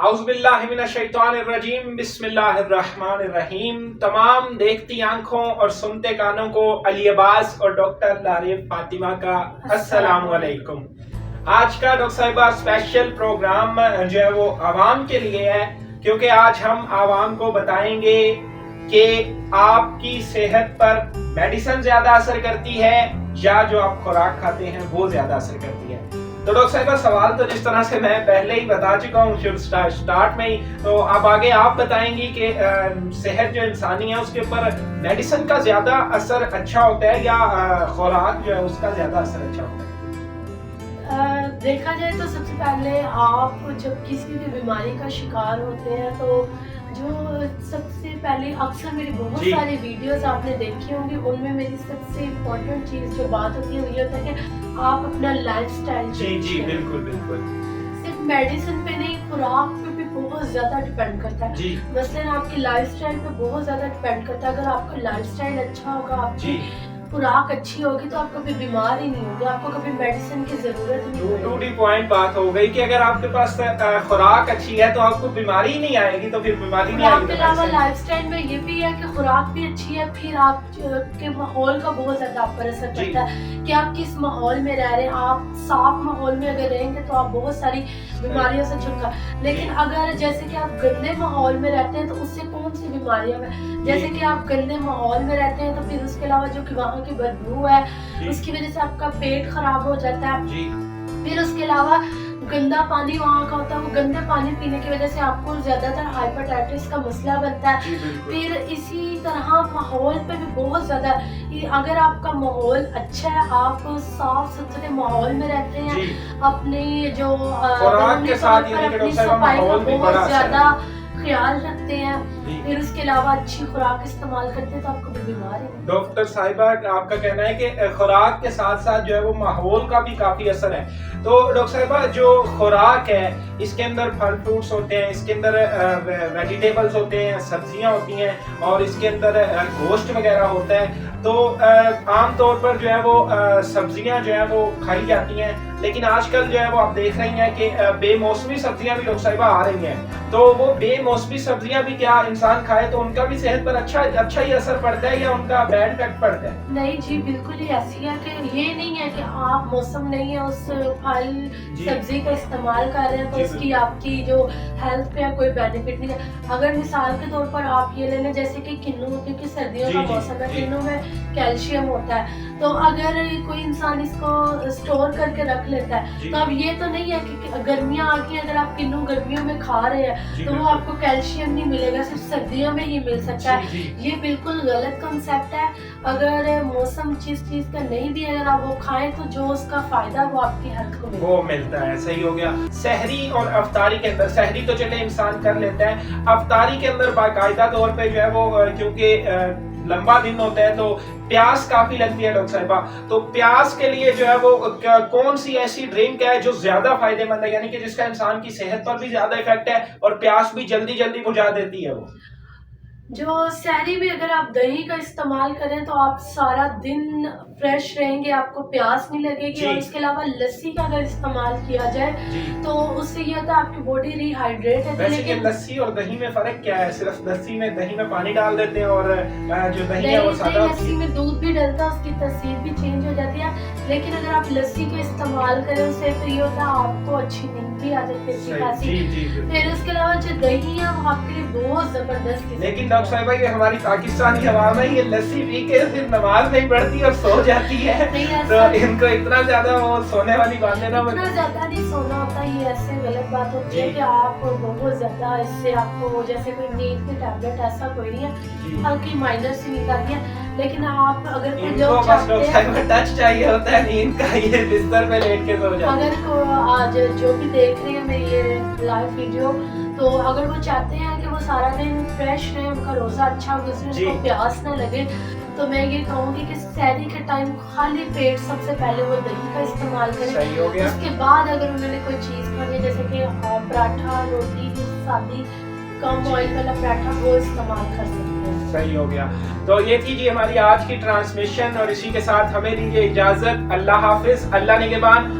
औज़ुबिल्लाहिमिनश्शैतानिर्रजीम बिस्मिल्लाहिर्रहमानिर्रहीम। तमाम देखती आंखों और सुनते कानों को अली अब्बास और डॉक्टर लारिफ फातिमा का अस्सलाम वालेकुम। आज का डॉक्टर साहिबा स्पेशल प्रोग्राम जो है वो आवाम के लिए है, क्योंकि आज हम आवाम को बताएंगे कि आपकी सेहत पर मेडिसिन ज्यादा असर करती है या जो आप खुराक खाते हैं वो ज्यादा असर करती है। तो डॉक्टर साहिबा सवाल तो जिस तरह से मैं पहले ही बता चुका हूँ शुरू स्टार्ट में ही, तो अब आगे आप बताएंगी कि सेहत जो इंसानी है उसके ऊपर मेडिसिन का ज्यादा असर अच्छा होता है या खुराक जो है उसका ज्यादा असर अच्छा होता है? देखा जाए तो सबसे पहले आप जब किसी भी बीमारी का शिकार होते हैं तो जो सबसे पहले अक्सर मेरी बहुत सारी वीडियोस आपने देखी होंगी, उनमें मेरी सबसे इम्पोर्टेंट चीज़ जो बात होती है वो ये होता है कि आप अपना लाइफस्टाइल जी बिल्कुल बिल्कुल, सिर्फ मेडिसिन पे नहीं खुराक पे भी बहुत ज़्यादा डिपेंड करता है। मसलन आपकी लाइफस्टाइल पे बहुत ज़्यादा डिपेंड करता है। अगर आपका लाइफस्टाइल अच्छा होगा, आपकी खुराक अच्छी होगी तो आप कभी बीमार ही नहीं होगे, आपको कभी मेडिसिन की जरूरत नहीं होगी। टू दी पॉइंट बात हो गई कि अगर आपके पास खुराक अच्छी है तो आपको बीमारी नहीं आएगी, तो फिर बीमारी नहीं आएगी। इसके अलावा लाइफस्टाइल में ये भी है कि खुराक भी अच्छी है, फिर आपके माहौल का बहुत ज्यादा आप पर असर पड़ता है कि आप किस माहौल में रह रहे हैं। आप साफ माहौल में अगर रहेंगे तो आप बहुत सारी बीमारियों से छुटकारा, लेकिन अगर जैसे कि आप गंदे माहौल में रहते हैं तो उससे कौन सी बीमारियां हैं। जैसे कि आप गंदे माहौल में रहते हैं तो फिर उसके अलावा जो कि वहाँ की बदबू है उसकी वजह से आपका पेट खराब हो जाता है। फिर उसके अलावा गंदा पानी वहाँ का होता है, वो गंदे पानी पीने की वजह से आपको ज्यादातर हाइपरटाइटिस का मसला बनता है। फिर इसी तरह माहौल पे भी बहुत ज्यादा, अगर आपका माहौल अच्छा है, आप साफ सुथरे माहौल में रहते हैं, अपने जो सफाई का बहुत ज्यादा ख्याल रखते हैं, फिर उसके अलावा अच्छी खुराक इस्तेमाल करते हैं तो आपको भी बीमारी नहीं। डॉक्टर साहिबा आपका कहना है कि खुराक के साथ साथ जो है वो माहौल का भी काफी असर है। तो डॉक्टर साहिबा जो खुराक है इसके अंदर फल फ्रूट्स होते हैं, इसके अंदर वेजिटेबल्स होते हैं, सब्जियां होती हैं और इसके अंदर गोश्त वगैरह होता है। तो आम तौर पर जो है वो सब्जियां जो है वो खाई जाती हैं, लेकिन आजकल जो है वो आप देख रही हैं कि बेमौसमी सब्जियां भी डॉक्टर साहिबा आ रही हैं। तो वो बेमौसमी सब्जियां भी क्या इंसान खाए तो उनका भी सेहत पर अच्छा ही असर पड़ता है या उनका बैड इफेक्ट पड़ता है? नहीं जी, बिल्कुल ही ऐसी है कि ये नहीं है कि आप मौसम नहीं है उस फल सब्जी का इस्तेमाल कर रहे हैं तो उसकी आपकी जो हेल्थ पे कोई बेनिफिट नहीं है। अगर मिसाल के तौर पर आप ये ले लें जैसे कि किन्नू, क्योंकि सर्दियों का मौसम है, किन्नू में कैल्शियम होता है, तो अगर कोई इंसान इसको स्टोर करके रख लेता है तो अब ये तो नहीं है कि गर्मियाँ आ गई अगर आप किन्नू गर्मियों में खा रहे हैं तो वो आपको कैल्शियम नहीं मिलेगा, सिर्फ सर्दियों में ही मिल सकता है। ये बिल्कुल गलत कंसेप्ट है। अगर मौसम जिस चीज का नहीं भी अगर आप वो खाएं तो जो उसका फायदा वो आपकी हेल्थ को वो मिलता है। सही हो गया। सहरी और अफ्तारी के अंदर, सहरी तो चले इंसान कर लेता है, अफ्तारी के अंदर बाकायदा तौर पे जो है वो क्योंकि लंबा दिन होता है तो प्यास काफी लगती है डॉक्टर साहिबा, तो प्यास के लिए जो है वो कौन सी ऐसी ड्रिंक है जो ज्यादा फायदेमंद है, यानी कि जिसका इंसान की सेहत पर भी ज्यादा इफेक्ट है और प्यास भी जल्दी जल्दी बुझा देती है? वो जो सहरी में अगर आप दही का इस्तेमाल करें तो आप सारा दिन फ्रेश रहेंगे, आपको प्यास नहीं लगेगी। और इसके अलावा लस्सी का अगर इस्तेमाल किया जाए तो उससे ये होता है आपकी बॉडी रिहाइड्रेट है। लेकिन लस्सी और दही में फर्क क्या है? सिर्फ लस्सी में दही में पानी डाल देते हैं और जो दही है वो सादा, लस्सी में दूध भी डलता है, उसकी तस्वीर भी चेंज हो जाती है। लेकिन अगर आप लस्सी का इस्तेमाल करें उससे तो ये होता है आपको अच्छी नींद भी आ जाती है। फिर उसके अलावा जो दही है वो आपके लिए बहुत जबरदस्त। लेकिन डॉक्टर साहिबा ये हमारी पाकिस्तानी अवाम है, ये लस्सी पी के सिर्फ नमाज नहीं पढ़ती और सो जाती है, तो इनको इतना ज्यादा वो सोने वाली बातें ना, इतना ज्यादा नहीं सोना होता, ये ऐसे गलत बात होती है कि आप बहुत ज्यादा इससे आपको जैसे कोई नींद की टैबलेट ऐसा कोई नहीं है, हल्की माइनर सी नींद आती है। लेकिन आप अगर टच चाहिए होता है नींद का, ये बिस्तर पे लेट के सो जाते हैं। अगर आज जो भी देख रहे हैं मेरी ये लाइव वीडियो, तो अगर वो चाहते हैं कि वो सारा दिन फ्रेश रहे, उनका रोजा अच्छा गुजरे, उनको प्यास ना लगे, तो मैं ये कहूँगी कि सहरी के टाइम खाली पेट सबसे पहले वो दही का इस्तेमाल करें। उसके बाद अगर उन्होंने कोई चीज़ खानी जैसे कि पराठा, रोटी, सादी कम ऑयल वाला पराठा, वो इस्तेमाल कर सकते हैं। सही हो गया। तो ये थी जी हमारी आज की ट्रांसमिशन और इसी के साथ हमें दीजिए इजाजत। अल्लाह हाफिज, अल्लाह निगहबान।